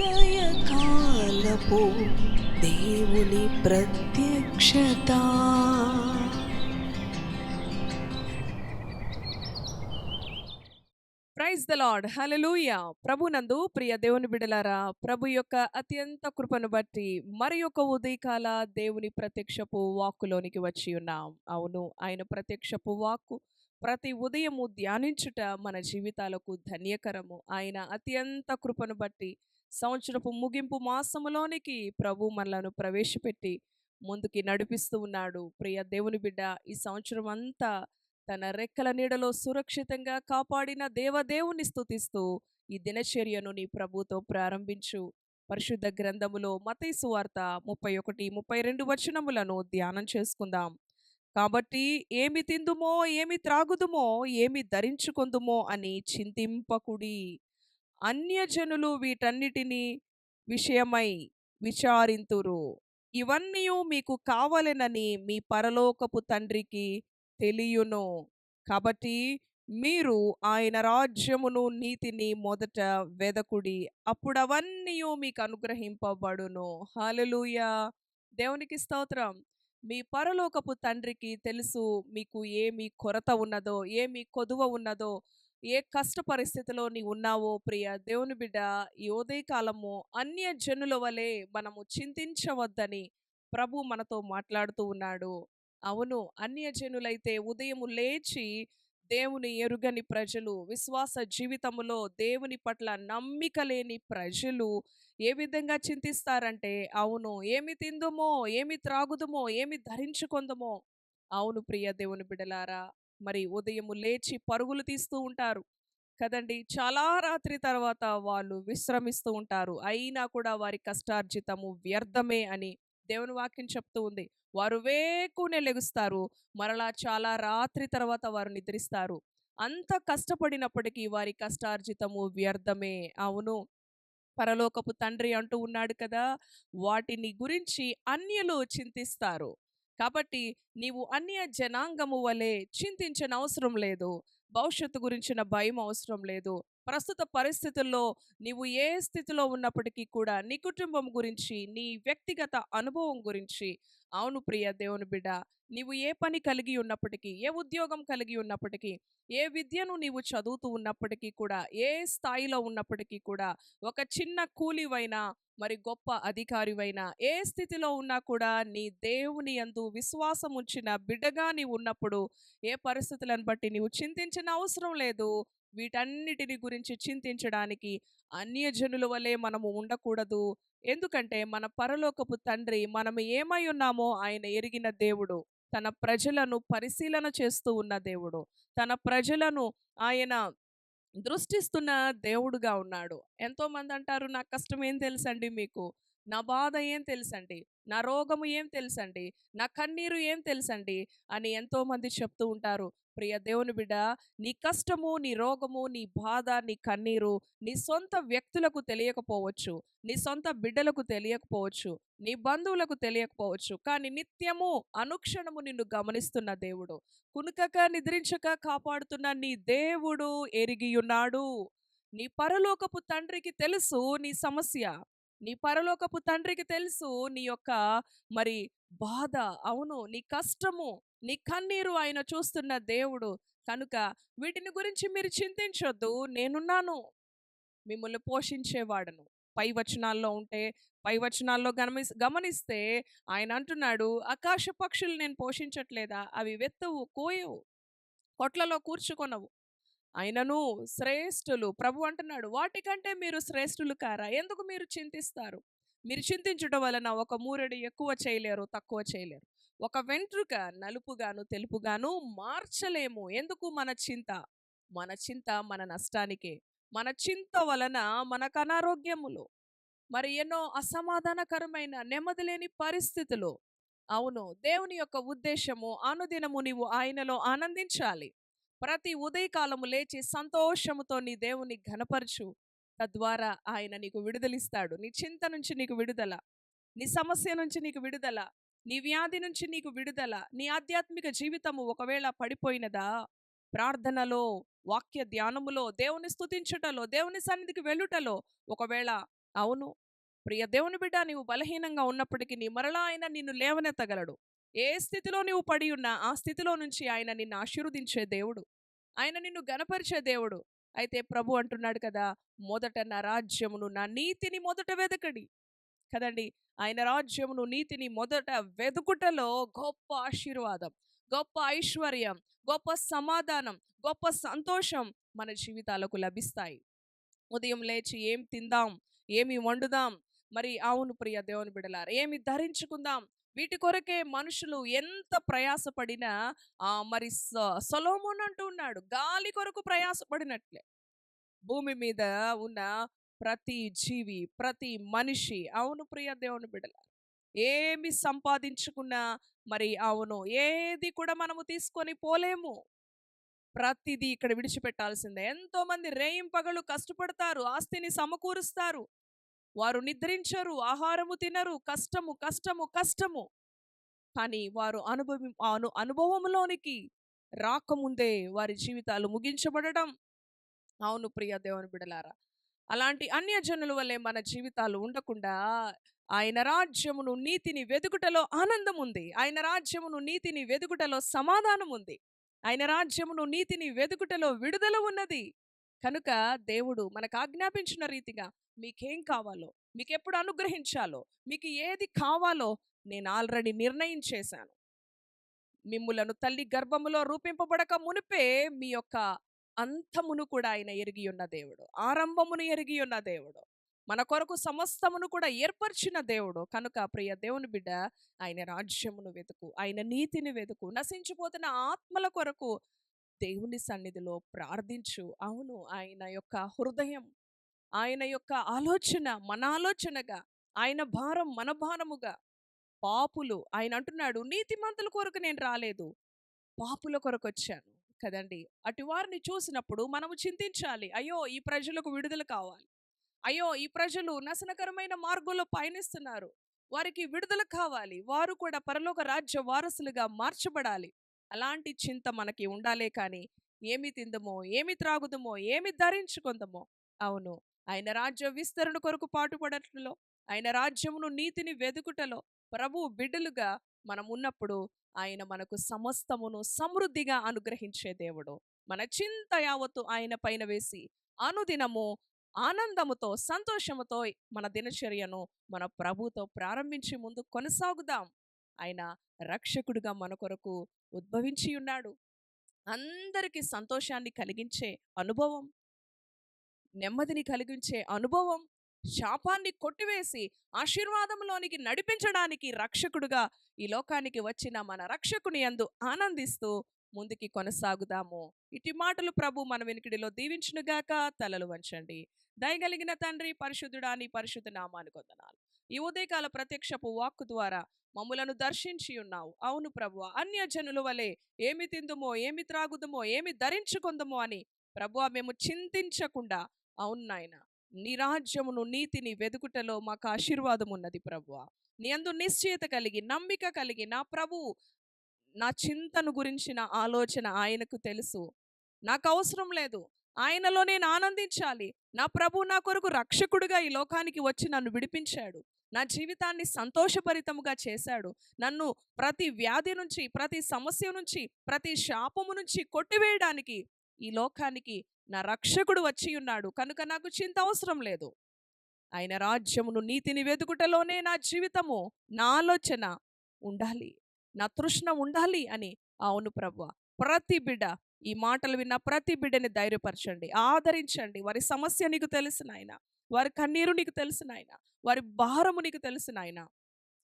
ఉదయకాలపు దేవుని ప్రత్యక్షత. ప్రైజ్ ద లార్డ్, హల్లెలూయా. ప్రభునందు ప్రియ దేవుని బిడలారా, ప్రభు యొక్క అత్యంత కృపను బట్టి మరి యొక్క ఉదయకాల దేవుని ప్రత్యక్షపు వాక్కులోనికి వచ్చి ఉన్నాం. అవును, ఆయన ప్రత్యక్షపు వాక్కు ప్రతి ఉదయము ధ్యానించుట మన జీవితాలకు ధన్యకరము. ఆయన అత్యంత కృపను బట్టి సంవత్సరపు ముగింపు మాసములోనికి ప్రభు మనలను ప్రవేశపెట్టి ముందుకి నడిపిస్తూ ఉన్నాడు. ప్రియ దేవుని బిడ్డ, ఈ సంవత్సరం అంతా తన రెక్కల నీడలో సురక్షితంగా కాపాడిన దేవదేవుని స్తుతిస్తూ ఈ దినచర్యను నీ ప్రభుతో ప్రారంభించు. పరిశుద్ధ గ్రంథములో మత్తయి సువార్త 31-32 వచనములను ధ్యానం చేసుకుందాం. కాబట్టి ఏమి తిందుమో, ఏమి త్రాగుదుమో, ఏమి ధరించుకొందుమో అని చింతింపకుడి. అన్యజనులు వీటన్నిటిని విషయమై విచారింతురు. ఇవన్నీ మీకు కావలెనని మీ పరలోకపు తండ్రికి తెలియును. కాబట్టి మీరు ఆయన రాజ్యమును నీతిని మొదట వెదకుడి, అప్పుడు అవన్నీ మీకు అనుగ్రహింపబడును. హల్లెలూయా. దేవునికి స్తోత్రం. మీ పరలోకపు తండ్రికి తెలుసు మీకు ఏమి కొరత ఉన్నదో, ఏమి కొదువ ఉన్నదో, ఏ కష్ట పరిస్థితిలో నీ ఉన్నావో. ప్రియ దేవుని బిడ్డ, ఈ ఉదయకాలము అన్య జనుల వలె మనము చింతించవద్దని ప్రభు మనతో మాట్లాడుతూ ఉన్నాడు. అవును, అన్యజనులైతే ఉదయము లేచి దేవుని ఎరుగని ప్రజలు, విశ్వాస జీవితములో దేవుని పట్ల నమ్మిక లేని ప్రజలు ఏ విధంగా చింతిస్తారంటే, అవును, ఏమి తిందుమో, ఏమి త్రాగుదుమో, ఏమి ధరించుకొందుమో. అవును ప్రియ దేవుని బిడలారా, మరి ఉదయము లేచి పరుగులు తీస్తూ ఉంటారు కదండి. చాలా రాత్రి తర్వాత వాళ్ళు విశ్రమిస్తూ ఉంటారు, అయినా కూడా వారి కష్టార్జితము వ్యర్థమే అని దేవుని వాక్యం చెప్తూ ఉంది. వారు వేకునే లెగుస్తారు, మరలా చాలా రాత్రి తర్వాత వారు నిద్రిస్తారు. అంత కష్టపడినప్పటికీ వారి కష్టార్జితము వ్యర్థమే. అవును, పరలోకపు తండ్రి అంటూ ఉన్నాడు కదా, వాటిని గురించి అన్యులు చింతిస్తారు. కాబట్టి నీవు అన్య జనాంగము వలె చింతించనవసరం లేదు. భవిష్యత్తు గురించిన భయం అవసరం లేదు. ప్రస్తుత పరిస్థితుల్లో నీవు ఏ స్థితిలో ఉన్నప్పటికీ కూడా నీ కుటుంబం గురించి, నీ వ్యక్తిగత అనుభవం గురించి, అవును ప్రియ దేవుని బిడ్డ, నీవు ఏ పని కలిగి ఉన్నప్పటికీ, ఏ ఉద్యోగం కలిగి ఉన్నప్పటికీ, ఏ విద్యను నీవు చదువుతూ ఉన్నప్పటికీ కూడా, ఏ స్థాయిలో ఉన్నప్పటికీ కూడా, ఒక చిన్న కూలివైనా మరి గొప్ప అధికారివైనా, ఏ స్థితిలో ఉన్నా కూడా నీ దేవుని యందు విశ్వాసం ఉంచిన బిడ్డగా నీవు ఉన్నప్పుడు ఏ పరిస్థితులను బట్టి నీవు చింతించిన అవసరం లేదు. వీటన్నిటిని గురించి చింతించడానికి అన్యజనుల వలె మనము ఉండకూడదు. ఎందుకంటే మన పరలోకపు తండ్రి మనము ఏమై ఉన్నామో ఆయన ఎరిగిన దేవుడు. తన ప్రజలను పరిశీలన చేస్తూ ఉన్న దేవుడు. తన ప్రజలను ఆయన దృష్టిస్తున్న దేవుడుగా ఉన్నాడు. ఎంతోమంది అంటారు, నా కష్టం ఏం తెలుసండి మీకు, నా బాధ ఏం తెలుసండి, నా రోగము ఏం తెలుసండి, నా కన్నీరు ఏం తెలుసండి అని ఎంతోమంది చెప్తూ ఉంటారు. ప్రియ దేవుని బిడ్డ, నీ కష్టము, నీ రోగము, నీ బాధ, నీ కన్నీరు నీ సొంత వ్యక్తులకు తెలియకపోవచ్చు, నీ సొంత బిడ్డలకు తెలియకపోవచ్చు, నీ బంధువులకు తెలియకపోవచ్చు, కానీ నిత్యము అనుక్షణము నిన్ను గమనిస్తున్న దేవుడు, కునుకక నిద్రించక కాపాడుతున్న నీ దేవుడు ఎరిగి ఉన్నాడు. నీ పరలోకపు తండ్రికి తెలుసు నీ సమస్య. నీ పరలోకపు తండ్రికి తెలుసు నీ యొక్క మరి బాధ. అవును, నీ కష్టము, నీ కన్నీరు ఆయన చూస్తున్న దేవుడు. కనుక వీటిని గురించి మీరు చింతించొద్దు, నేనున్నాను, మిమ్మల్ని పోషించేవాడను. పై వచనాల్లో ఉంటే, పై వచనాల్లో గమనిస్తే ఆయన అంటున్నాడు, ఆకాశ పక్షులు నేను పోషించట్లేదా, అవి వెత్తవు, కోయవు, కొట్లలో కూర్చుకొనవు, అయినను శ్రేష్ఠులు. ప్రభు అంటున్నాడు, వాటికంటే మీరు శ్రేష్ఠులు కారా, ఎందుకు మీరు చింతిస్తారు? మీరు చింతించడం వలన ఒక మూరెడు ఎక్కువ చేయలేరు, తక్కువ చేయలేరు. ఒక వెంట్రుక నలుపుగాను తెలుపుగాను మార్చలేము. ఎందుకు మన చింత? మన చింత మన నష్టానికే. మన చింత వలన మనకు అనారోగ్యములు, మరి ఎన్నో అసమాధానకరమైన నెమ్మది లేని పరిస్థితులు. అవును, దేవుని యొక్క ఉద్దేశము అనుదినము నీవు ఆయనలో ఆనందించాలి. ప్రతి ఉదయకాలము లేచి సంతోషముతో నీ దేవుని ఘనపరచు. తద్వారా ఆయన నీకు విడుదలిస్తాడు. నీ చింత నుంచి నీకు విడుదల, నీ సమస్య నుంచి నీకు విడుదల, నీ వ్యాధి నుంచి నీకు విడుదల. నీ ఆధ్యాత్మిక జీవితము ఒకవేళ పడిపోయినదా, ప్రార్థనలో, వాక్య ధ్యానములో, దేవుని స్తుతించుటలో, దేవుని సన్నిధికి వెళ్ళుటలో ఒకవేళ అవును. ప్రియ దేవుని బిడ్డ, నీవు బలహీనంగా ఉన్నప్పటికీ మరలా ఆయన నిన్ను లేవనెత్తగలడు. ఏ స్థితిలో నీవు పడి ఉన్నా ఆ స్థితిలో నుంచి ఆయన నిన్ను ఆశీర్వదించే దేవుడు. ఆయన నిన్ను గనపరిచే దేవుడు. అయితే ప్రభు అంటున్నాడు కదా, మొదట నా రాజ్యమును నా నీతిని మొదట వెదకడి కదండి. ఆయన రాజ్యమును నీతిని మొదట వెదుకుటలో గొప్ప ఆశీర్వాదం, గొప్ప ఐశ్వర్యం, గొప్ప సమాధానం, గొప్ప సంతోషం మన జీవితాలకు లభిస్తాయి. ఉదయం లేచి ఏం తిందాం, ఏమి వండుదాం, మరి అవును ప్రియ దేవుని బిడలారా, ఏమి ధరించుకుందాం, వీటి కొరకే మనుషులు ఎంత ప్రయాసపడినా మరి సొలొమోను అంటూ ఉన్నాడు, గాలి కొరకు ప్రయాసపడినట్లే భూమి మీద ఉన్న ప్రతి జీవి, ప్రతి మనిషి, అవును ప్రియ దేవుని బిడలారా, ఏమి సంపాదించుకున్నా మరి అవును ఏది కూడా మనము తీసుకొని పోలేము. ప్రతిదీ ఇక్కడ విడిచిపెట్టాల్సిందే. ఎంతో మంది రేయింపగళ్ళు కష్టపడతారు, ఆస్తిని సమకూరుస్తారు, వారు నిద్రించరు, ఆహారము తినరు, కష్టము కష్టము కష్టము. కానీ వారు అనుభవంలోనికి రాకముందే వారి జీవితాలు ముగించబడడం. అవును ప్రియ దేవుని బిడలారా, అలాంటి అన్యజనుల వల్లే మన జీవితాలు ఉండకుండా ఆయన రాజ్యమును నీతిని వెదుకుటలో ఆనందం ఉంది. ఆయన రాజ్యమును నీతిని వెదుకుటలో సమాధానం ఉంది. ఆయన రాజ్యమును నీతిని వెదుకుటలో విడుదల ఉన్నది. కనుక దేవుడు మనకు ఆజ్ఞాపించిన రీతిగా మీకేం కావాలో, మీకు ఎప్పుడు అనుగ్రహించాలో, మీకు ఏది కావాలో నేను ఆల్రెడీ నిర్ణయించేశాను. మిమ్ములను తల్లి గర్భములో రూపింపబడక మునిపే మీ యొక్క అంతమును కూడా ఆయన ఎరిగి ఉన్న దేవుడు, ఆరంభమును ఎరిగి ఉన్న దేవుడు, మన కొరకు సమస్తమును కూడా ఏర్పరిచిన దేవుడు. కనుక ప్రియ దేవుని బిడ్డ, ఆయన రాజ్యమును వెతుకు, ఆయన నీతిని వెతుకు, నశించిపోతున్న ఆత్మల కొరకు దేవుని సన్నిధిలో ప్రార్థించు. అవును, ఆయన యొక్క హృదయం, ఆయన యొక్క ఆలోచన మన ఆలోచనగా, ఆయన భారం మన భారముగా. పాపులు, ఆయన అంటున్నాడు, నీతిమంతుల కొరకు నేను రాలేదు, పాపుల కొరకు వచ్చాను కదండి. అటు వారిని చూసినప్పుడు మనము చింతించాలి, అయ్యో ఈ ప్రజలకు విడుదల కావాలి, అయ్యో ఈ ప్రజలు నాశనకరమైన మార్గంలో పయనిస్తున్నారు, వారికి విడుదల కావాలి, వారు కూడా పరలోక రాజ్య వారసులుగా మార్చబడాలి. అలాంటి చింత మనకి ఉండాలే కానీ ఏమి తిందమో, ఏమి త్రాగుదమో, ఏమి ధరించుకుందమో. అవును, ఆయన రాజ్య విస్తరణ కొరకు పాటుపడటంలో, ఆయన రాజ్యమును నీతిని వెదుకుటలో ప్రభు బిడ్డలుగా మనం ఉన్నప్పుడు ఆయన మనకు సమస్తమును సమృద్ధిగా అనుగ్రహించే దేవుడు. మన చింత యావత్తు ఆయన పైన వేసి అనుదినము ఆనందముతో సంతోషముతో మన దినచర్యను మన ప్రభుతో ప్రారంభించి ముందు కొనసాగుదాం. ఆయన రక్షకుడిగా మన కొరకు ఉద్భవించి ఉన్నాడు. అందరికీ సంతోషాన్ని కలిగించే అనుభవం, నెమ్మదిని కలిగించే అనుభవం, శాపాన్ని కొట్టివేసి ఆశీర్వాదంలోనికి నడిపించడానికి రక్షకుడుగా ఈ లోకానికి వచ్చిన మన రక్షకుని యందు ఆనందిస్తూ ముందుకి కొనసాగుదాము. ఇటు మాటలు ప్రభు మన వెనుకడిలో దీవించునుగాక. తలలు వంచండి. దయగలిగిన తండ్రి, పరిశుద్ధుడా, నీ పరిశుద్ధ నామానికి వందనాలు. ఈ ఉదయకాల ప్రత్యక్షపు వాక్కు ద్వారా మమ్ములను దర్శించి ఉన్నావు. అవును ప్రభువా, అన్యజనుల వలె ఏమి తిందుమో, ఏమి త్రాగుదమో, ఏమి ధరించుకుందమో అని ప్రభువా మేము చింతించకుండా, అవును నాయన, నీ రాజ్యమును నీతిని వెదుకుటలో మాకు ఆశీర్వాదం ఉన్నది ప్రభువా. నీ అందు నిశ్చయత కలిగి, నమ్మిక కలిగి, నా ప్రభు నా చింతను గురించిన ఆలోచన ఆయనకు తెలుసు, నాకు అవసరం లేదు, ఆయనలో నేను ఆనందించాలి. నా ప్రభు నా కొరకు రక్షకుడిగా ఈ లోకానికి వచ్చి నన్ను విడిపించాడు, నా జీవితాన్ని సంతోషభరితముగా చేశాడు, నన్ను ప్రతి వ్యాధి నుంచి, ప్రతి సమస్య నుంచి, ప్రతి శాపము నుంచి కొట్టివేయడానికి ఈ లోకానికి నా రక్షకుడు వచ్చి ఉన్నాడు. కనుక నాకు చింత అవసరం లేదు. ఆయన రాజ్యమును నీతిని వెతుకుటలోనే నా జీవితము, నా ఆలోచన ఉండాలి, నా తృష్ణ ఉండాలి అని. అవును ప్రభువా, ప్రతి బిడ్డ, ఈ మాటలు విన్న ప్రతి బిడ్డని ధైర్యపరచండి, ఆదరించండి. వారి సమస్య నీకు తెలుసు నాయన, వారి కన్నీరు నీకు తెలుసు నాయన, వారి భారము నీకు తెలుసు నాయన.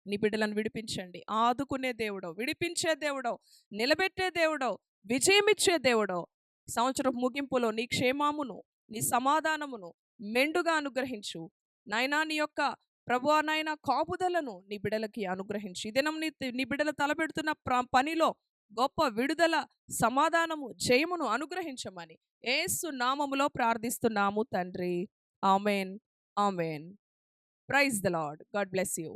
నీ బిడ్డలను విడిపించండి. ఆదుకునే దేవుడో, విడిపించే దేవుడో, నిలబెట్టే దేవుడో, విజయమిచ్చే దేవుడో, సంవత్సరం ముగింపులో నీ క్షేమమును, నీ సమాధానమును మెండుగా అనుగ్రహించు నాయనా. నీ యొక్క ప్రభువా నాయన కాపుదలను నీ బిడ్డలకి అనుగ్రహించు. ఈ దినం నీ బిడ్డలు తలపెడుతున్న పనిలో గొప్ప విడుదల, సమాధానము, జయమును అనుగ్రహించమని యేసు నామములో ప్రార్థిస్తున్నాము తండ్రి. Amen, amen. Praise the Lord. God bless you.